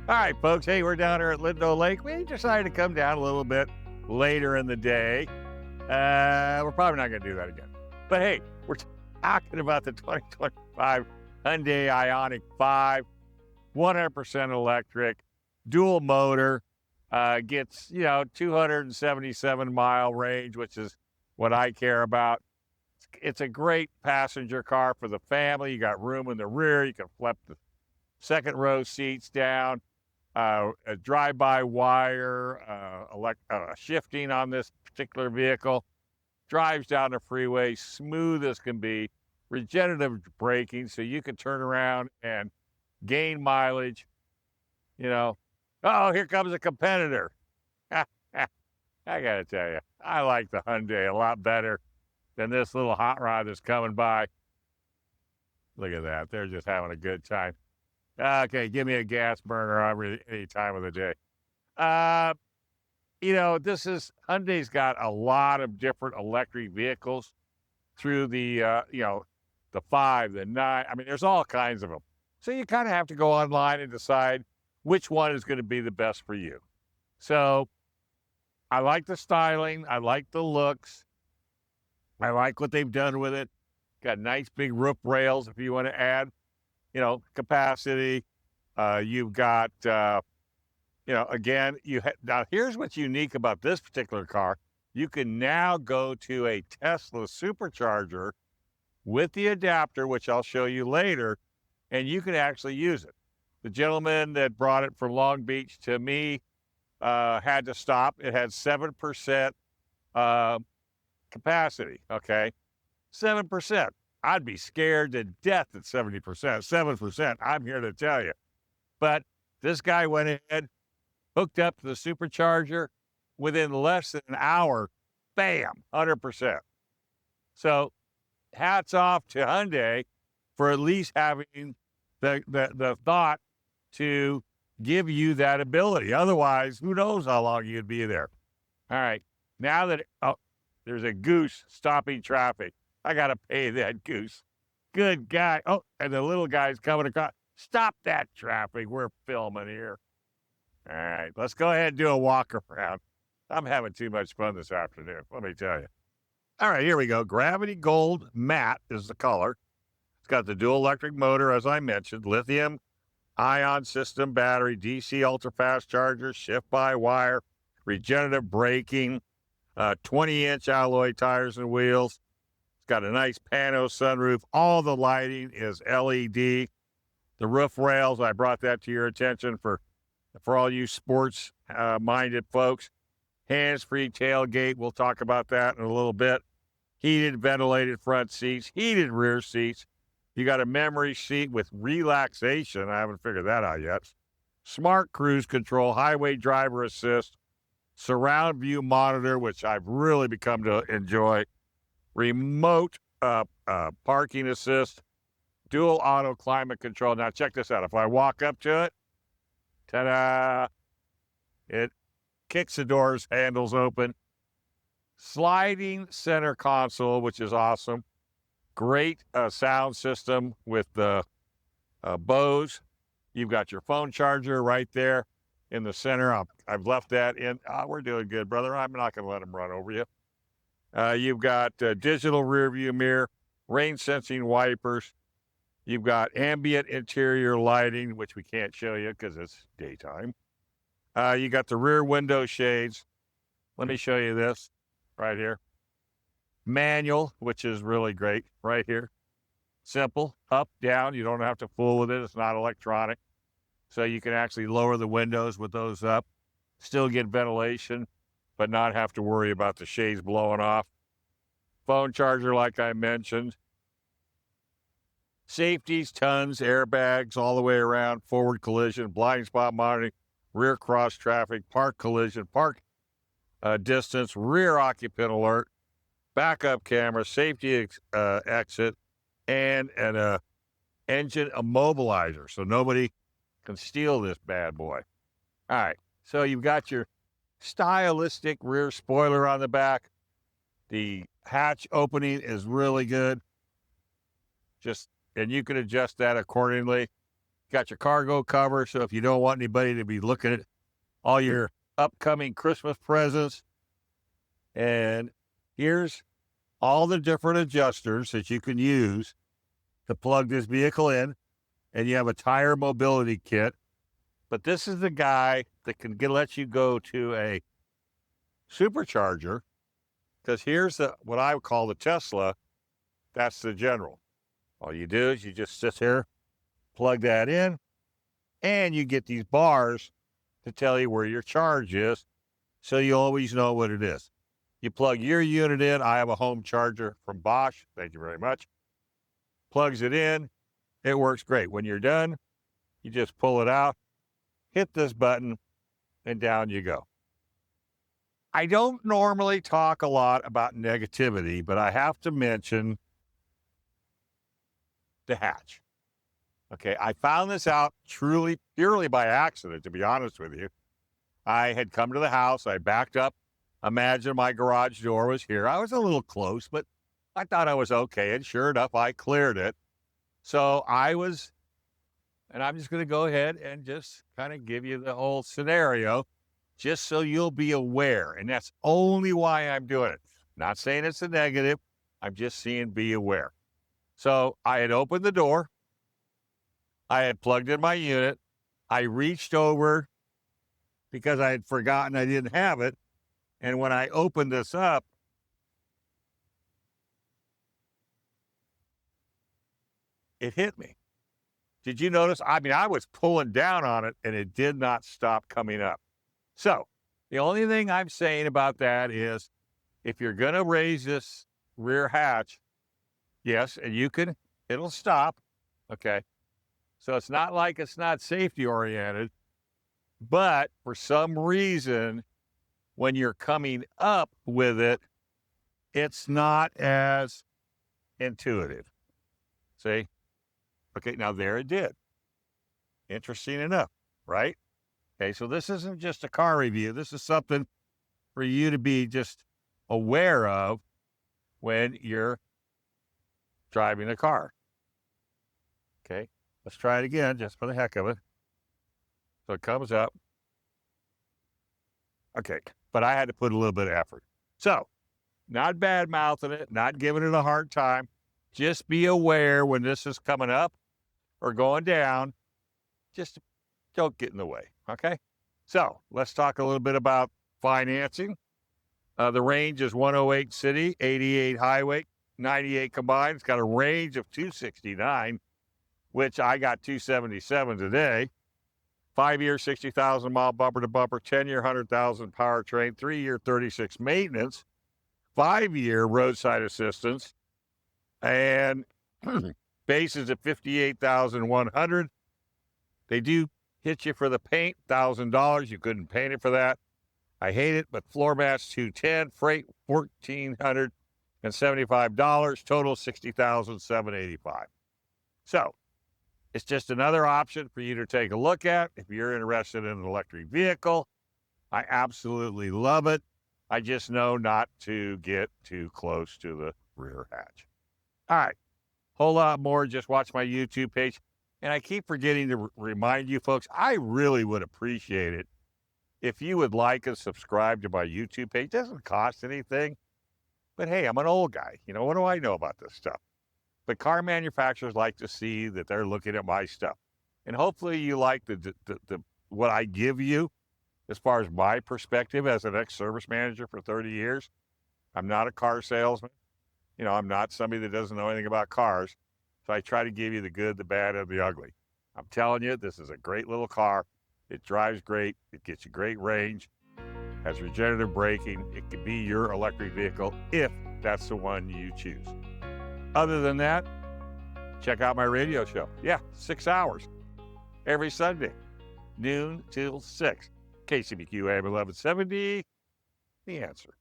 All right, folks. Hey, we're down here at Lindo Lake. We decided to come down a little bit later in the day. We're probably not going to do that again. But hey, we're talking about the 2025 Hyundai Ioniq 5, 100% electric, dual motor, gets, 277-mile range, which is what I care about. It's a great passenger car for the family. You got room in the rear. You can flip the second row seats down. A drive-by-wire, shifting on this particular vehicle, drives down the freeway, smooth as can be, regenerative braking, so you can turn around and gain mileage, you know. Oh, here comes a competitor. I gotta tell you, I like the Hyundai a lot better than this little hot rod that's coming by. Look at that. They're just having a good time. Okay, give me a gas burner any time of the day. Hyundai's got a lot of different electric vehicles through the 5, the 9. I mean, there's all kinds of them. So you kind of have to go online and decide which one is going to be the best for you. So I like the styling. I like the looks. I like what they've done with it. Got nice big roof rails if you want to add capacity. You've got, again, now here's what's unique about this particular car. You can now go to a Tesla Supercharger with the adapter, which I'll show you later, and you can actually use it. The gentleman that brought it from Long Beach to me had to stop. It had 7% capacity, okay? 7%. I'd be scared to death at 70%, 7%. I'm here to tell you. But this guy went ahead, hooked up to the supercharger. Within less than an hour, bam, 100%. So hats off to Hyundai for at least having the thought to give you that ability. Otherwise, who knows how long you'd be there. All right. Now that there's a goose stopping traffic. I got to pay that goose. Good guy. Oh, and the little guy's coming across. Stop that traffic. We're filming here. All right, let's go ahead and do a walk around. I'm having too much fun this afternoon, let me tell you. All right, here we go. Gravity Gold Matte is the color. It's got the dual electric motor, as I mentioned, lithium ion system battery, DC ultra-fast charger, shift-by-wire, regenerative braking, 20-inch alloy tires and wheels. Got a nice pano sunroof. All the lighting is LED. The roof rails, I brought that to your attention for all you sports minded folks. Hands-free tailgate. We'll talk about that in a little bit. Heated, ventilated front seats, heated rear seats. You got a memory seat with relaxation. I haven't figured that out yet. Smart cruise control, highway driver assist, surround view monitor, which I've really become to enjoy. Remote parking assist, dual auto climate control. Now check this out. If I walk up to it, ta-da, it kicks the doors, handles open. Sliding center console, which is awesome. Great sound system with the Bose. You've got your phone charger right there in the center. I've left that in. We're doing good, brother. I'm not going to let them run over you. You've got digital rear view mirror, rain sensing wipers. You've got ambient interior lighting, which we can't show you because it's daytime. You got the rear window shades. Let me show you this right here. Manual, which is really great right here. Simple, up, down. You don't have to fool with it. It's not electronic. So you can actually lower the windows with those up, still get ventilation, but not have to worry about the shades blowing off. Phone charger, like I mentioned. Safeties, tons, airbags all the way around, forward collision, blind spot monitoring, rear cross traffic, park collision, park distance, rear occupant alert, backup camera, safety exit, and an engine immobilizer, so nobody can steal this bad boy. All right, so you've got your stylistic rear spoiler on the back. The hatch opening is really good. And you can adjust that accordingly. Got your cargo cover, so if you don't want anybody to be looking at all your upcoming Christmas presents. And here's all the different adjusters that you can use to plug this vehicle in. And you have a tire mobility kit. But this is the guy that can let you go to a supercharger, because here's what I would call the Tesla. That's the general. All you do is you just sit here, plug that in, and you get these bars to tell you where your charge is, so you always know what it is. You plug your unit in. I have a home charger from Bosch. Thank you very much. Plugs it in. It works great. When you're done, you just pull it out, hit this button, and down you go. I don't normally talk a lot about negativity, but I have to mention the hatch. Okay, I found this out purely by accident, to be honest with you. I had come to the house, I backed up, imagine my garage door was here. I was a little close, but I thought I was okay, and sure enough, I cleared it. So and I'm just going to go ahead and just kind of give you the whole scenario, just so you'll be aware, and that's only why I'm doing it. Not saying it's a negative, I'm just saying be aware. So I had opened the door, I had plugged in my unit, I reached over because I had forgotten I didn't have it, and when I opened this up, it hit me. Did you notice? I mean, I was pulling down on it, and it did not stop coming up. So the only thing I'm saying about that is, if you're going to raise this rear hatch, yes, and it'll stop, okay? So it's not like it's not safety oriented, but for some reason, when you're coming up with it, it's not as intuitive. See? Okay, now there it did. Interesting enough, right? Okay, so this isn't just a car review. This is something for you to be just aware of when you're driving a car. Okay, let's try it again just for the heck of it. So it comes up. Okay, but I had to put a little bit of effort. So, not bad mouthing it, not giving it a hard time. Just be aware when this is coming up or going down. Just don't get in the way, okay? So, let's talk a little bit about financing. The range is 108 city, 88 highway, 98 combined. It's got a range of 269, which I got 277 today. 5-year, 60,000 mile bumper to bumper, 10-year, 100,000 powertrain, 3-year, 36 maintenance, 5-year roadside assistance, and base is at 58,100. They do hit you for the paint, $1,000. You couldn't paint it for that. I hate it, but floor mats $210, freight $1,475, total $60,785. So it's just another option for you to take a look at if you're interested in an electric vehicle. I absolutely love it. I just know not to get too close to the rear hatch. All right, whole lot more. Just watch my YouTube page. And I keep forgetting to remind you folks, I really would appreciate it if you would like and subscribe to my YouTube page. It doesn't cost anything. But hey, I'm an old guy. You know, what do I know about this stuff? But car manufacturers like to see that they're looking at my stuff. And hopefully you like the what I give you as far as my perspective as an ex-service manager for 30 years. I'm not a car salesman. You know, I'm not somebody that doesn't know anything about cars. So I try to give you the good, the bad, and the ugly. I'm telling you, this is a great little car. It drives great. It gets you great range. Has regenerative braking. It can be your electric vehicle if that's the one you choose. Other than that, check out my radio show. Yeah, 6 hours every Sunday, noon till 6. KCBQ AM 1170, The Answer.